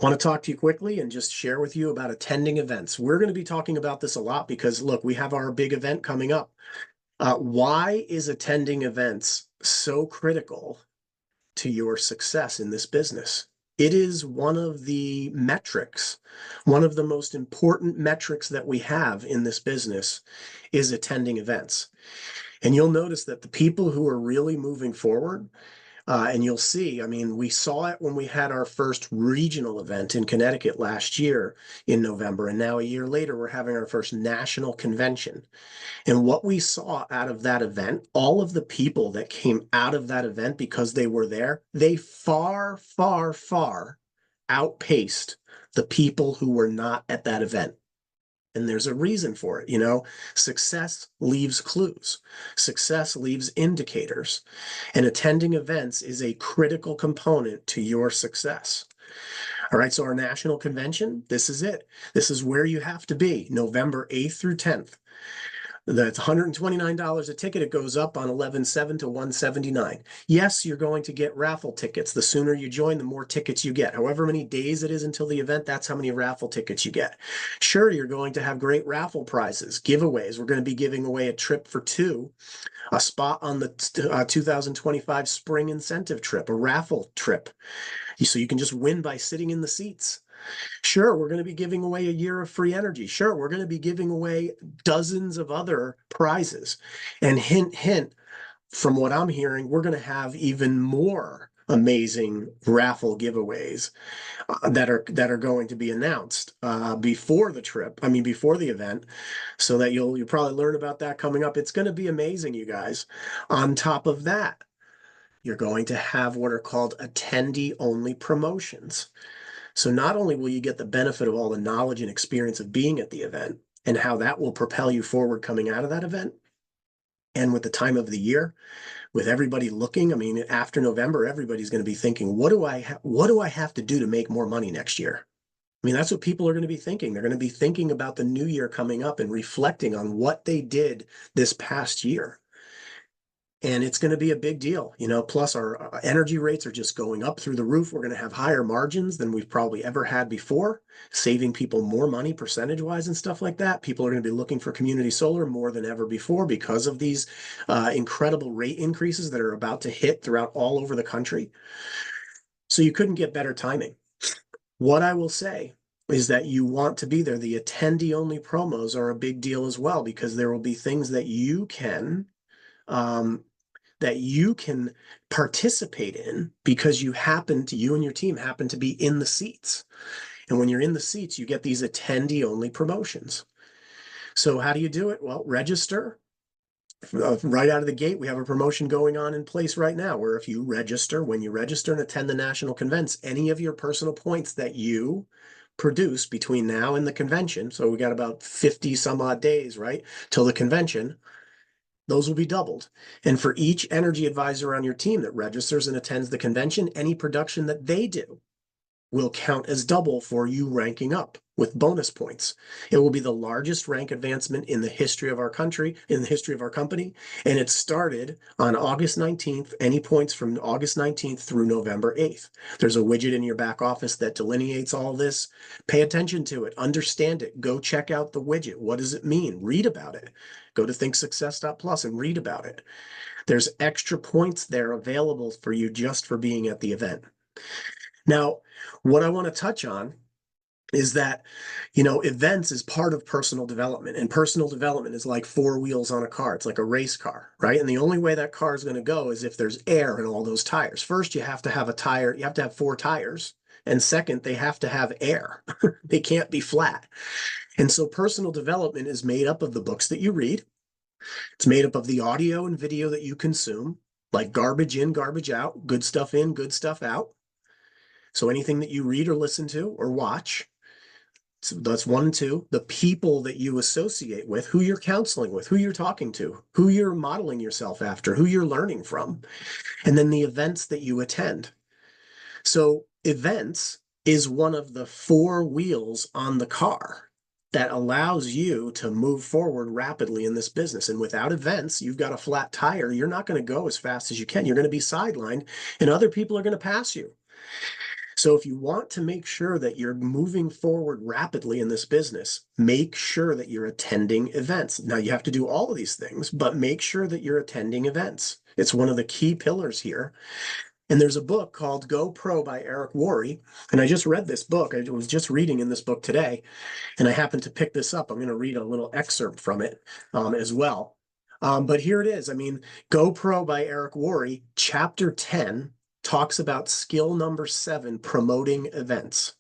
Want to talk to you quickly and just share with you about attending events. We're going to be talking about this a lot because, look, we have our big event coming up. Why is attending events so critical to your success in this business? It is one of the metrics, one of the most important metrics that we have in this business is attending events. And you'll notice that the people who are really moving forward, and you'll see, I mean, we saw it when we had our first regional event in Connecticut last year in November. And now a year later, we're having our first national convention. And what we saw out of that event, all of the people that came out of that event because they were there, they far, far, far outpaced the people who were not at that event. And there's a reason for it. Success leaves clues, success leaves indicators, and attending events is a critical component to your success. All right, so our national convention, this is it. This is where you have to be, November 8th through 10th. That's $129 a ticket. It goes up on 11/7 to 179. Yes, you're going to get raffle tickets. The sooner you join, the more tickets you get. However many days it is until the event, that's how many raffle tickets you get. Sure, you're going to have great raffle prizes, giveaways. We're going to be giving away a trip for two, a spot on the 2025 spring incentive trip, a raffle trip. So you can just win by sitting in the seats. Sure, we're going to be giving away a year of free energy. Sure, we're going to be giving away dozens of other prizes. And hint, hint, from what I'm hearing, we're going to have even more amazing raffle giveaways that are going to be announced before the trip. I mean, before the event, so that you'll probably learn about that coming up. It's going to be amazing, you guys. On top of that, you're going to have what are called attendee only promotions. So not only will you get the benefit of all the knowledge and experience of being at the event and how that will propel you forward coming out of that event, and with the time of the year, with everybody looking, I mean, after November, everybody's going to be thinking, what do I have to do to make more money next year? I mean, that's what people are going to be thinking. They're going to be thinking about the new year coming up and reflecting on what they did this past year. And it's going to be a big deal, plus our energy rates are just going up through the roof. We're going to have higher margins than we've probably ever had before, saving people more money percentage-wise and stuff like that. People are going to be looking for community solar more than ever before because of these incredible rate increases that are about to hit throughout all over the country. So you couldn't get better timing. What I will say is that you want to be there. The attendee-only promos are a big deal as well because there will be things that you can um, participate in because you and your team happen to be in the seats. And when you're in the seats, you get these attendee only promotions. So how do you do it? Well, register. Right out of the gate, we have a promotion going on in place right now where if you register, when you register and attend the national convents, any of your personal points that you produce between now and the convention, so we got about 50 some odd days, right, till the convention, those will be doubled. And for each energy advisor on your team that registers and attends the convention, any production that they do will count as double for you ranking up with bonus points. It will be the largest rank advancement in the history of our country, in the history of our company. And it started on August 19th, any points from August 19th through November 8th. There's a widget in your back office that delineates all this. Pay attention to it, understand it, go check out the widget. What does it mean? Read about it. Go to thinksuccess.plus and read about it. There's extra points there available for you just for being at the event. Now, what I want to touch on is that, events is part of personal development, and personal development is like four wheels on a car. It's like a race car, right? And the only way that car is going to go is if there's air in all those tires. First, you have to have you have to have four tires. And second, they have to have air. They can't be flat. And so personal development is made up of the books that you read. It's made up of the audio and video that you consume, like garbage in, garbage out, good stuff in, good stuff out. So anything that you read or listen to or watch, so that's one and two. The people that you associate with, who you're counseling with, who you're talking to, who you're modeling yourself after, who you're learning from, and then the events that you attend. So events is one of the four wheels on the car that allows you to move forward rapidly in this business. And without events, you've got a flat tire. You're not going to go as fast as you can. You're going to be sidelined, and other people are going to pass you. So if you want to make sure that you're moving forward rapidly in this business, make sure that you're attending events. Now you have to do all of these things, but make sure that you're attending events. It's one of the key pillars here. And there's a book called Go Pro by Eric Worre. And I just read this book. I was just reading in this book today, and I happened to pick this up. I'm going to read a little excerpt from it as well. But here it is. I mean, Go Pro by Eric Worre, chapter 10 talks about skill number 7, promoting events.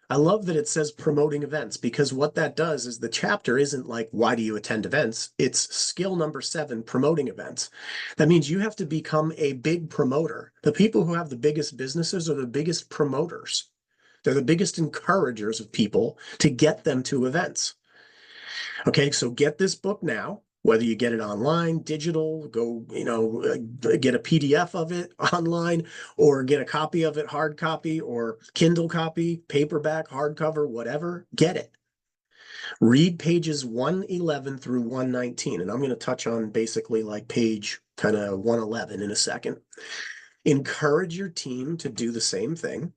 I love that it says promoting events, because what that does is the chapter isn't like, why do you attend events? It's skill number 7, promoting events. That means you have to become a big promoter. The people who have the biggest businesses are the biggest promoters. They're the biggest encouragers of people to get them to events. Okay, so get this book now, whether you get it online, digital, go, get a PDF of it online, or get a copy of it, hard copy, or Kindle copy, paperback, hardcover, whatever, get it. Read pages 111 through 119, and I'm going to touch on basically like page kind of 111 in a second. Encourage your team to do the same thing.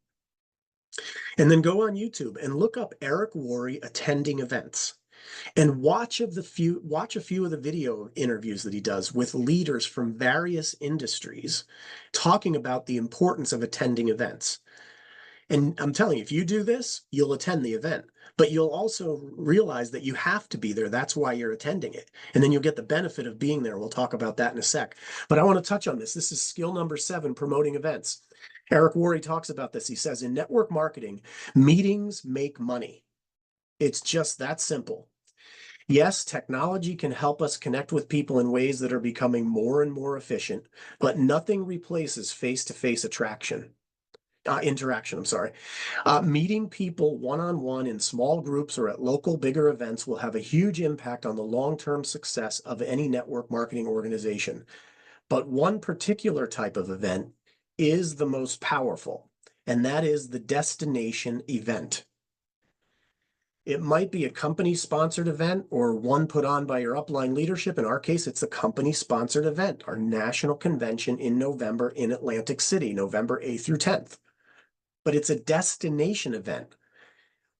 And then go on YouTube and look up Eric Worre attending events. And watch a few of the video interviews that he does with leaders from various industries talking about the importance of attending events. And I'm telling you, if you do this, you'll attend the event, but you'll also realize that you have to be there. That's why you're attending it. And then you'll get the benefit of being there. We'll talk about that in a sec. But I want to touch on this. This is skill number 7, promoting events. Eric Worre talks about this. He says, in network marketing, meetings make money. It's just that simple. Yes, technology can help us connect with people in ways that are becoming more and more efficient, but nothing replaces face-to-face interaction. Meeting people one-on-one in small groups or at local bigger events will have a huge impact on the long-term success of any network marketing organization. But one particular type of event is the most powerful, and that is the destination event. It might be a company-sponsored event or one put on by your upline leadership. In our case, it's a company-sponsored event, our national convention in November in Atlantic City, November 8th through 10th. But it's a destination event,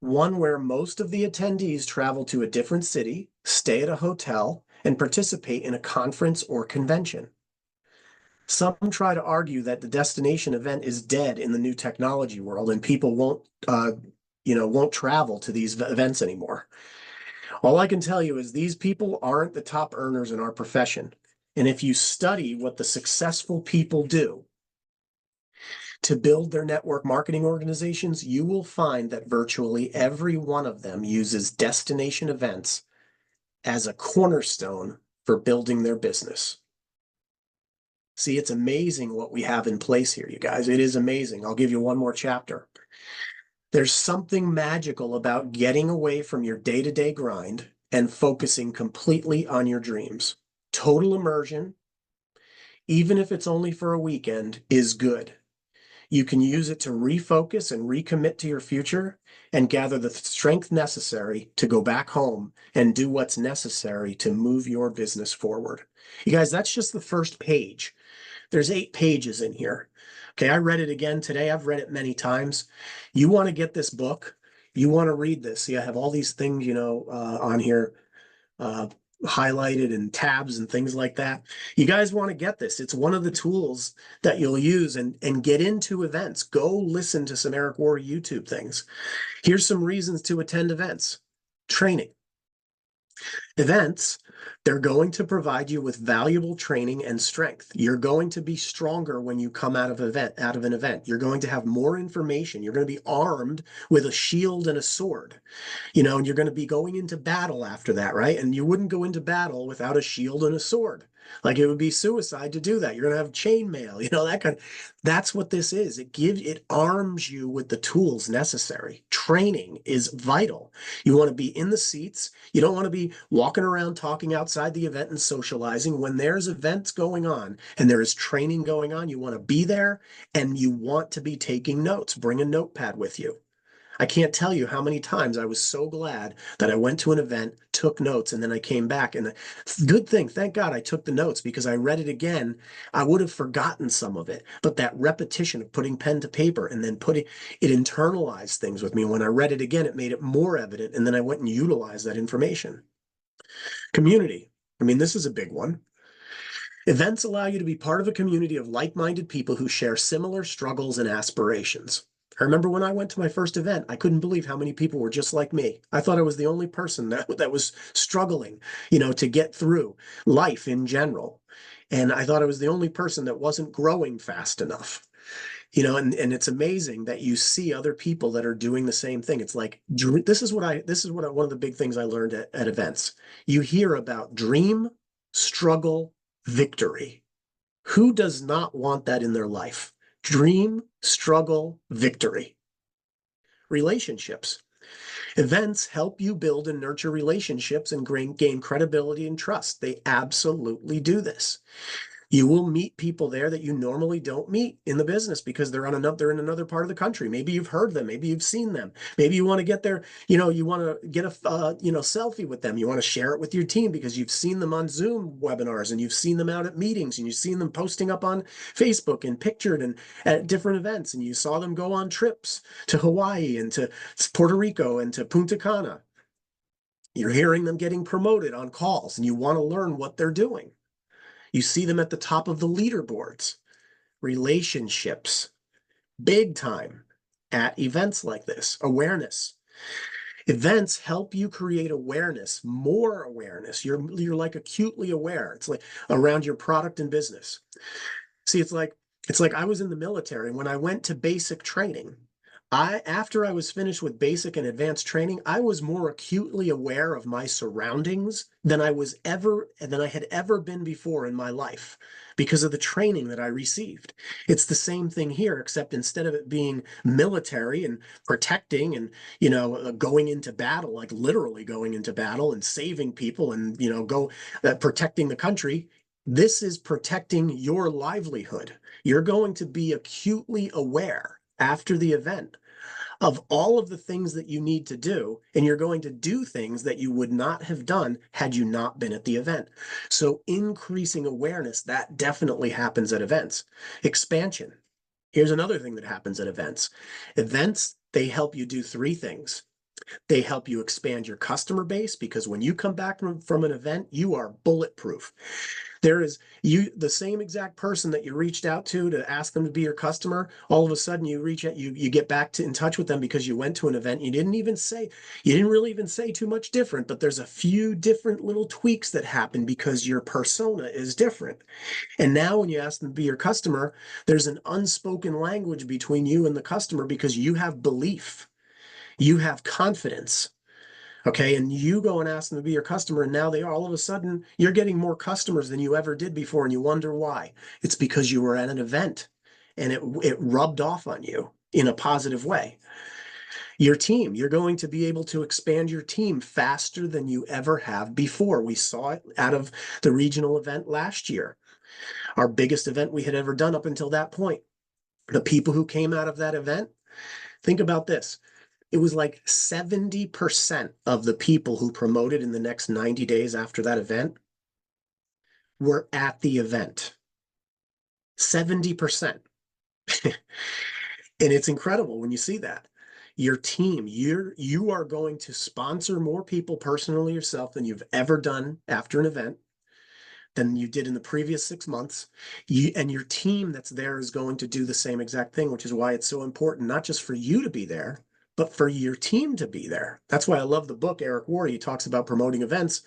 one where most of the attendees travel to a different city, stay at a hotel, and participate in a conference or convention. Some try to argue that the destination event is dead in the new technology world and people won't travel to these events anymore. All I can tell you is these people aren't the top earners in our profession. And if you study what the successful people do to build their network marketing organizations, you will find that virtually every one of them uses destination events as a cornerstone for building their business. See, it's amazing what we have in place here, you guys. It is amazing. I'll give you one more chapter. There's something magical about getting away from your day-to-day grind and focusing completely on your dreams. Total immersion, even if it's only for a weekend, is good. You can use it to refocus and recommit to your future and gather the strength necessary to go back home and do what's necessary to move your business forward. You guys, that's just the first page. There's 8 pages in here. Okay, I read it again today. I've read it many times. You want to get this book. You want to read this. See, I have all these things, on here highlighted and tabs and things like that. You guys want to get this. It's one of the tools that you'll use and get into events. Go listen to some Eric Worre YouTube things. Here's some reasons to attend events. Training. Events, they're going to provide you with valuable training and strength. You're going to be stronger when you come out of an event. You're going to have more information. You're going to be armed with a shield and a sword, and you're going to be going into battle after that, right? And you wouldn't go into battle without a shield and a sword. Like, it would be suicide to do that. You're going to have chainmail, that's what this is. It arms you with the tools necessary. Training is vital. You want to be in the seats. You don't want to be walking around talking outside the event and socializing. When there's events going on and there is training going on, you want to be there and you want to be taking notes. Bring a notepad with you. I can't tell you how many times I was so glad that I went to an event, took notes, and then I came back. And good thing, thank God I took the notes, because I read it again. I would have forgotten some of it. But that repetition of putting pen to paper and then putting it internalized things with me. When I read it again, it made it more evident. And then I went and utilized that information. Community. I mean, this is a big one. Events allow you to be part of a community of like-minded people who share similar struggles and aspirations. I remember when I went to my first event, I couldn't believe how many people were just like me. I thought I was the only person that was struggling, to get through life in general. And I thought I was the only person that wasn't growing fast enough. And it's amazing that you see other people that are doing the same thing. It's like, one of the big things I learned at events. You hear about dream, struggle, victory. Who does not want that in their life? Dream, struggle, victory. Relationships. Events help you build and nurture relationships and gain credibility and trust. They absolutely do this. You will meet people there that you normally don't meet in the business because they're in another part of the country. Maybe you've heard them, maybe you've seen them. Maybe you want to get there, you want to get a selfie with them. You want to share it with your team because you've seen them on Zoom webinars and you've seen them out at meetings and you've seen them posting up on Facebook and pictured and at different events, and you saw them go on trips to Hawaii and to Puerto Rico and to Punta Cana. You're hearing them getting promoted on calls and you want to learn what they're doing. You see them at the top of the leaderboards. Relationships, big time at events like this. Awareness. Events help you create awareness, more awareness. You're like acutely aware. It's like around your product and business. See, it's like I was in the military. When I went to basic training, after I was finished with basic and advanced training, I was more acutely aware of my surroundings than I had ever been before in my life because of the training that I received. It's the same thing here, except instead of it being military and protecting and, going into battle, like literally going into battle and saving people and, protecting the country. This is protecting your livelihood. You're going to be acutely aware after the event of all of the things that you need to do, and you're going to do things that you would not have done had you not been at the event. So increasing awareness, that definitely happens at events. Expansion. Here's another thing that happens at events. Events, they help you do three things. They help you expand your customer base because when you come back from an event, you are bulletproof. There is the same exact person that you reached out to ask them to be your customer. All of a sudden, you get back in touch with them because you went to an event. You didn't really even say too much different, but there's a few different little tweaks that happen because your persona is different. And now when you ask them to be your customer, there's an unspoken language between you and the customer because you have belief, you have confidence. Okay. And you go and ask them to be your customer. And now all of a sudden, you're getting more customers than you ever did before. And you wonder why. It's because you were at an event and it rubbed off on you in a positive way. Your team, you're going to be able to expand your team faster than you ever have before. We saw it out of the regional event last year, our biggest event we had ever done up until that point. The people who came out of that event, think about this. It was like 70% of the people who promoted in the next 90 days after that event were at the event. 70%. And it's incredible when you see that. Your team, you are going to sponsor more people personally yourself than you've ever done after an event than you did in the previous 6 months. And your team that's there is going to do the same exact thing, which is why it's so important, not just for you to be there, but for your team to be there. That's why I love the book, Eric Worre. He talks about promoting events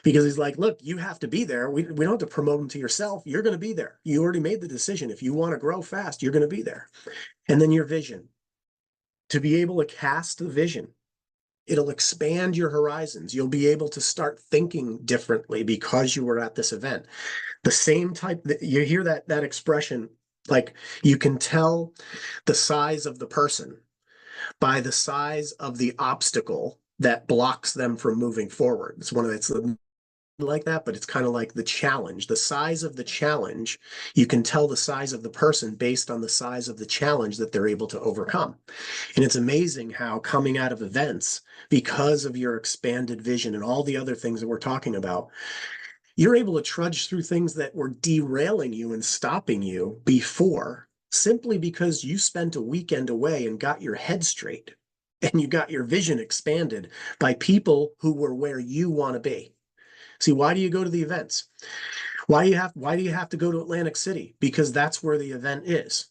because he's like, look, you have to be there. We don't have to promote them to yourself. You're going to be there. You already made the decision. If you want to grow fast, you're going to be there. And then your vision, to be able to cast the vision. It'll expand your horizons. You'll be able to start thinking differently because you were at this event. The same type that you hear that expression, like you can tell the size of the person by the size of the obstacle that blocks them from moving forward. It's like that, but it's kind of like the challenge, the size of the challenge. You can tell the size of the person based on the size of the challenge that they're able to overcome. And it's amazing how coming out of events, because of your expanded vision and all the other things that we're talking about, you're able to trudge through things that were derailing you and stopping you before, simply because you spent a weekend away and got your head straight and you got your vision expanded by people who were where you want to be. See, why do you go to the events? Why do you have to go to Atlantic City? Because that's where the event is.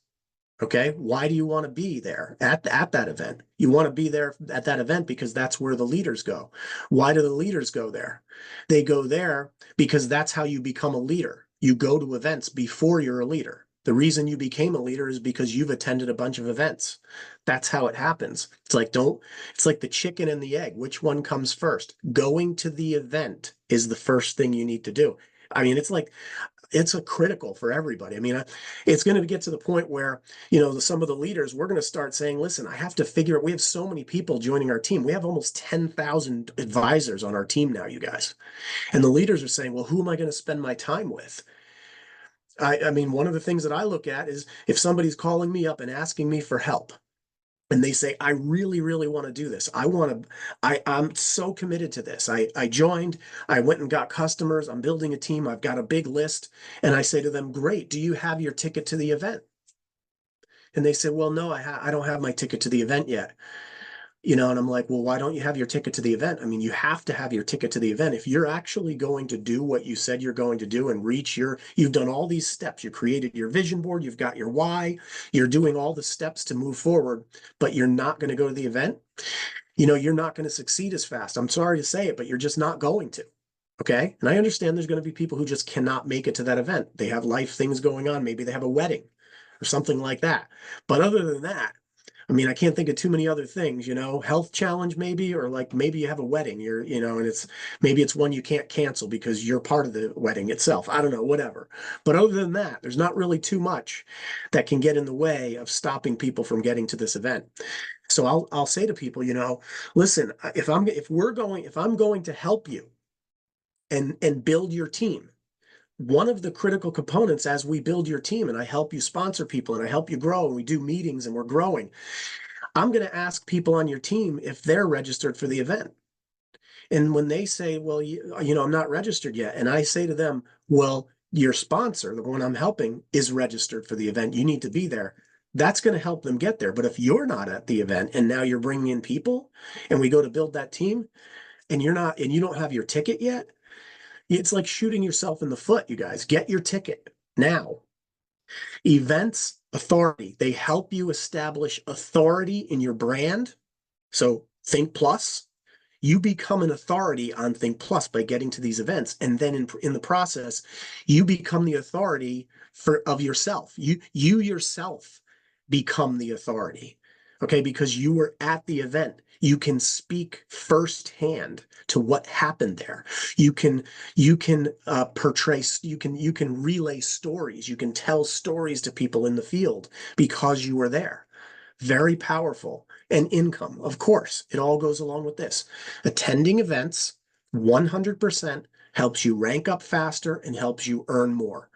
Okay. Why do you want to be there at that event? You want to be there at that event because that's where the leaders go. Why do the leaders go there? They go there because that's how you become a leader. You go to events before you're a leader. The reason you became a leader is because you've attended a bunch of events. That's how it happens. It's like the chicken and the egg. Which one comes first? Going to the event is the first thing you need to do. I mean, it's a critical for everybody. I mean, it's going to get to the point where, some of the leaders, we're going to start saying, listen, I have to figure out, we have so many people joining our team. We have almost 10,000 advisors on our team now, you guys. And the leaders are saying, well, who am I going to spend my time with? I mean, one of the things that I look at is if somebody's calling me up and asking me for help, and they say, I really, really want to do this. I'm so committed to this. I joined, I went and got customers. I'm building a team. I've got a big list. And I say to them, great. Do you have your ticket to the event? And they say, well, no, I don't have my ticket to the event yet. And I'm like, well, why don't you have your ticket to the event? I mean, you have to have your ticket to the event. If you're actually going to do what you said you're going to do and you've done all these steps, you created your vision board, you've got your why, you're doing all the steps to move forward, but you're not going to go to the event, you're not going to succeed as fast. I'm sorry to say it, but you're just not going to. Okay. And I understand there's going to be people who just cannot make it to that event. They have life things going on. Maybe they have a wedding or something like that. But other than that, I mean, I can't think of too many other things, health challenge maybe, or like maybe you have a wedding, and maybe it's one you can't cancel because you're part of the wedding itself. I don't know, whatever. But other than that, there's not really too much that can get in the way of stopping people from getting to this event. So I'll say to people, listen, if I'm going to help you and build your team, one of the critical components as we build your team and I help you sponsor people and I help you grow and we do meetings and we're growing, I'm going to ask people on your team if they're registered for the event. And when they say, well, I'm not registered yet. And I say to them, well, your sponsor, the one I'm helping, is registered for the event. You need to be there. That's going to help them get there. But if you're not at the event and now you're bringing in people and we go to build that team and you don't have your ticket yet, it's like shooting yourself in the foot, you guys. Get your ticket now. Events, authority. They help you establish authority in your brand. So Think Plus, you become an authority on Think Plus by getting to these events. And then in the process, you become the authority of yourself. You yourself become the authority. Okay, because you were at the event. You can speak firsthand to what happened there. You can portray, you can relay stories. You can tell stories to people in the field because you were there. Very powerful. And income, of course, it all goes along with this. Attending events 100% helps you rank up faster and helps you earn more.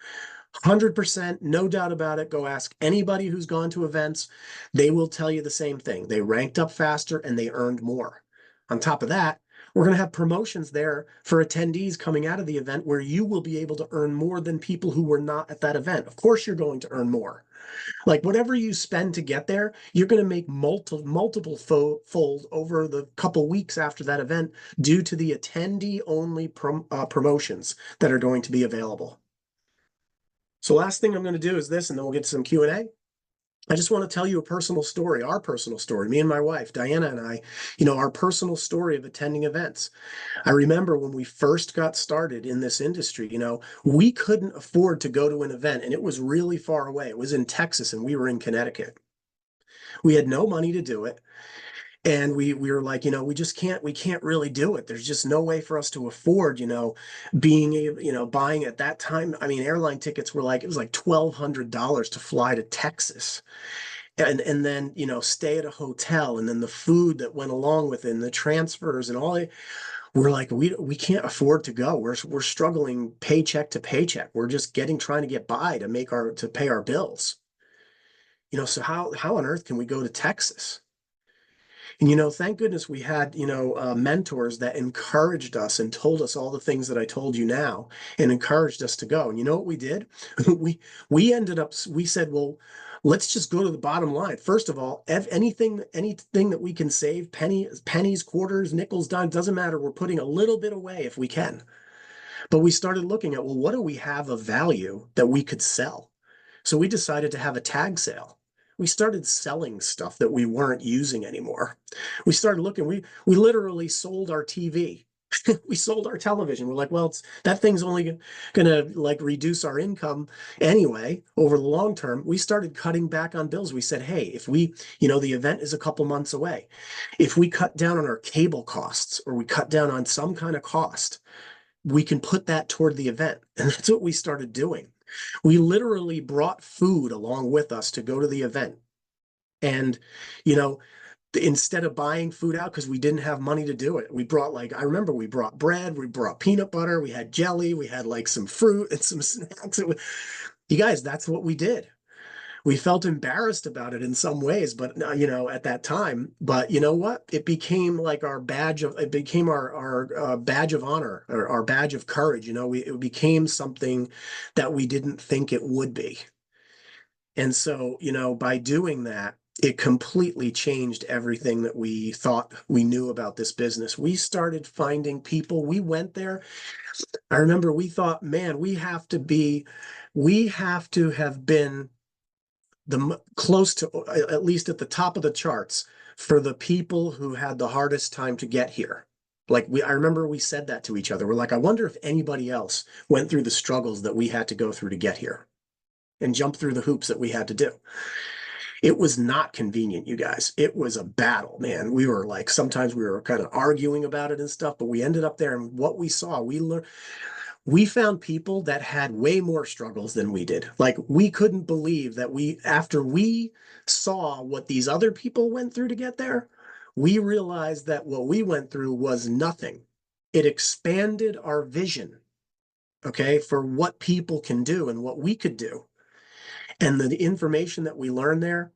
100%, no doubt about it. Go ask anybody who's gone to events. They will tell you the same thing. They ranked up faster and they earned more. On top of that, we're going to have promotions there for attendees coming out of the event where you will be able to earn more than people who were not at that event. Of course, you're going to earn more. Like whatever you spend to get there, you're going to make multiple fold over the couple weeks after that event due to the attendee only promotions that are going to be available. So last thing I'm going to do is this, and then we'll get to some Q&A. I just want to tell you a personal story, our personal story, me and my wife, Diana and I, our personal story of attending events. I remember when we first got started in this industry, we couldn't afford to go to an event and it was really far away. It was in Texas and we were in Connecticut. We had no money to do it. And we were like, we can't really do it. There's just no way for us to afford, being able, buying at that time. I mean, airline tickets were it was like $1,200 to fly to Texas. And then, stay at a hotel and then the food that went along with it and the transfers and all that. we're like, we can't afford to go. We're struggling paycheck to paycheck. We're just trying to get by to to pay our bills. So how on earth can we go to Texas? And thank goodness we had, mentors that encouraged us and told us all the things that I told you now and encouraged us to go. And you know what we did? we we said, well, let's just go to the bottom line. First of all, anything that we can save, pennies, quarters, nickels, dimes, doesn't matter. We're putting a little bit away if we can. But we started looking at, well, what do we have of value that we could sell? So we decided to have a tag sale. We started selling stuff that we weren't using anymore. We started looking, we literally sold our TV. We sold our television. We're like, well, that thing's only gonna like reduce our income anyway over the long term. We started cutting back on bills. We said, hey, if the event is a couple months away. If we cut down on our cable costs or we cut down on some kind of cost, we can put that toward the event. And that's what we started doing. We literally brought food along with us to go to the event. And, you know, instead of buying food out because we didn't have money to do it, we brought I remember we brought bread, we brought peanut butter, we had jelly, we had like some fruit and some snacks. You guys, that's what we did. We felt embarrassed about it in some ways, but at that time, but you know what? It became like it became our badge of honor or our badge of courage. It became something that we didn't think it would be. And so, by doing that, it completely changed everything that we thought we knew about this business. We started finding people. We went there. I remember we thought, man, we have to have been close to at least at the top of the charts for the people who had the hardest time to get here. I remember we said that to each other. We're like, I wonder if anybody else went through the struggles that we had to go through to get here and jump through the hoops that we had to do. It was not convenient, you guys. It was a battle, man. We were sometimes we were kind of arguing about it and stuff, but we ended up there and what we saw, we found people that had way more struggles than we did. We couldn't believe that after we saw what these other people went through to get there, we realized that what we went through was nothing. It expanded our vision, okay, for what people can do and what we could do. And the information that we learned there,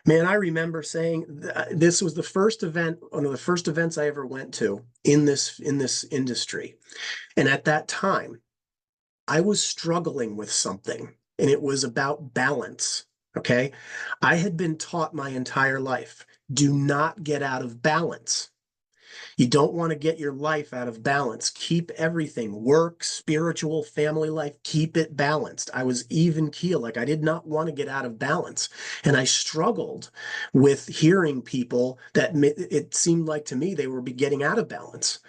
man, I remember saying this was the first event, one of the first events I ever went to in this industry. And at that time, I was struggling with something, and it was about balance. Okay. I had been taught my entire life, do not get out of balance. You don't want to get your life out of balance. Keep everything, work, spiritual, family life, keep it balanced. I was even keel. I did not want to get out of balance. And I struggled with hearing people that it seemed like to me they were getting out of balance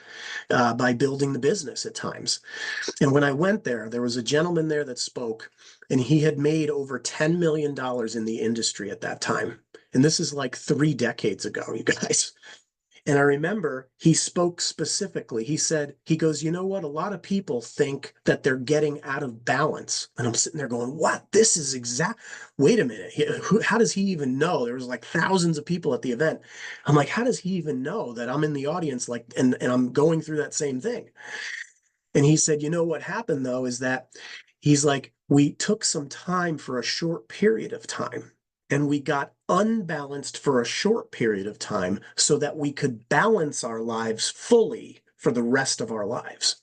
by building the business at times. And when I went there, there was a gentleman there that spoke, and he had made over $10 million in the industry at that time. And this is like 3 decades ago, you guys. And I remember he spoke specifically. He goes, you know what? A lot of people think that they're getting out of balance. And I'm sitting there going, what? This is wait a minute. How does he even know? There was thousands of people at the event. I'm like, how does he even know that I'm in the audience and I'm going through that same thing? And he said, you know what happened though, is that he's like, we took some time for a short period of time and we got unbalanced for a short period of time so that we could balance our lives fully for the rest of our lives.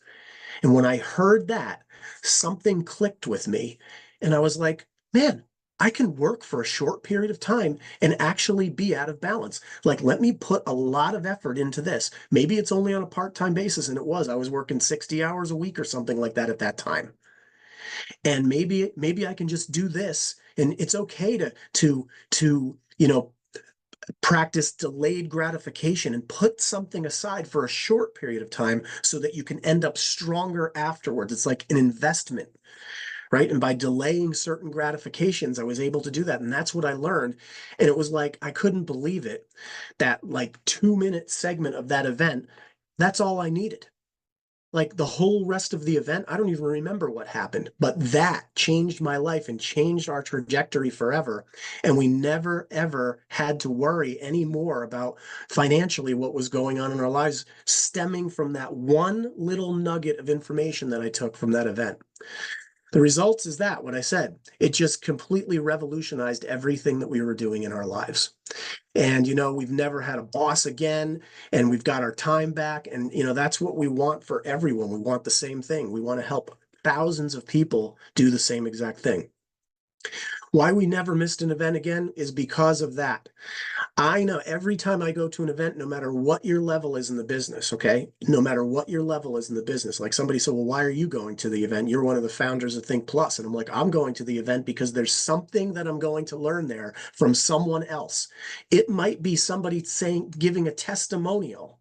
And when I heard that, something clicked with me. And I was like, man, I can work for a short period of time and actually be out of balance. Let me put a lot of effort into this. Maybe it's only on a part-time basis, and I was working 60 hours a week or something like that at that time. And maybe I can just do this, and it's okay to practice delayed gratification and put something aside for a short period of time so that you can end up stronger afterwards. It's like an investment, right? And by delaying certain gratifications, I was able to do that. And that's what I learned. And it was like, I couldn't believe it. That 2-minute segment of that event, that's all I needed. Like the whole rest of the event, I don't even remember what happened, but that changed my life and changed our trajectory forever. And we never, ever had to worry anymore about financially what was going on in our lives, stemming from that one little nugget of information that I took from that event. The results is that what I said, it just completely revolutionized everything that we were doing in our lives. And, we've never had a boss again, and we've got our time back. And, that's what we want for everyone. We want the same thing. We want to help thousands of people do the same exact thing. Why we never missed an event again is because of that. I know every time I go to an event, no matter what your level is in the business, okay? No matter what your level is in the business, like somebody said, well, why are you going to the event? You're one of the founders of Think Plus. And I'm like, I'm going to the event because there's something that I'm going to learn there from someone else. It might be somebody saying, giving a testimonial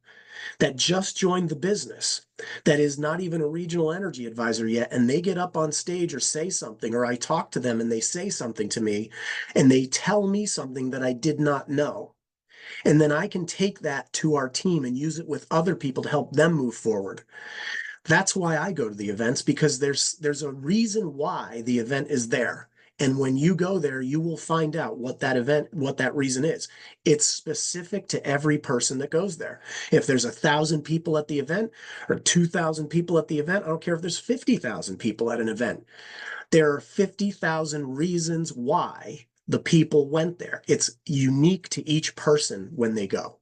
that just joined the business that is not even a regional energy advisor yet, and they get up on stage or say something, or I talk to them and they say something to me and they tell me something that I did not know. And then I can take that to our team and use it with other people to help them move forward. That's why I go to the events, because there's a reason why the event is there. And when you go there, you will find out what that reason is. It's specific to every person that goes there. If there's 1,000 people at the event or 2,000 people at the event, I don't care if there's 50,000 people at an event. There are 50,000 reasons why the people went there. It's unique to each person when they go.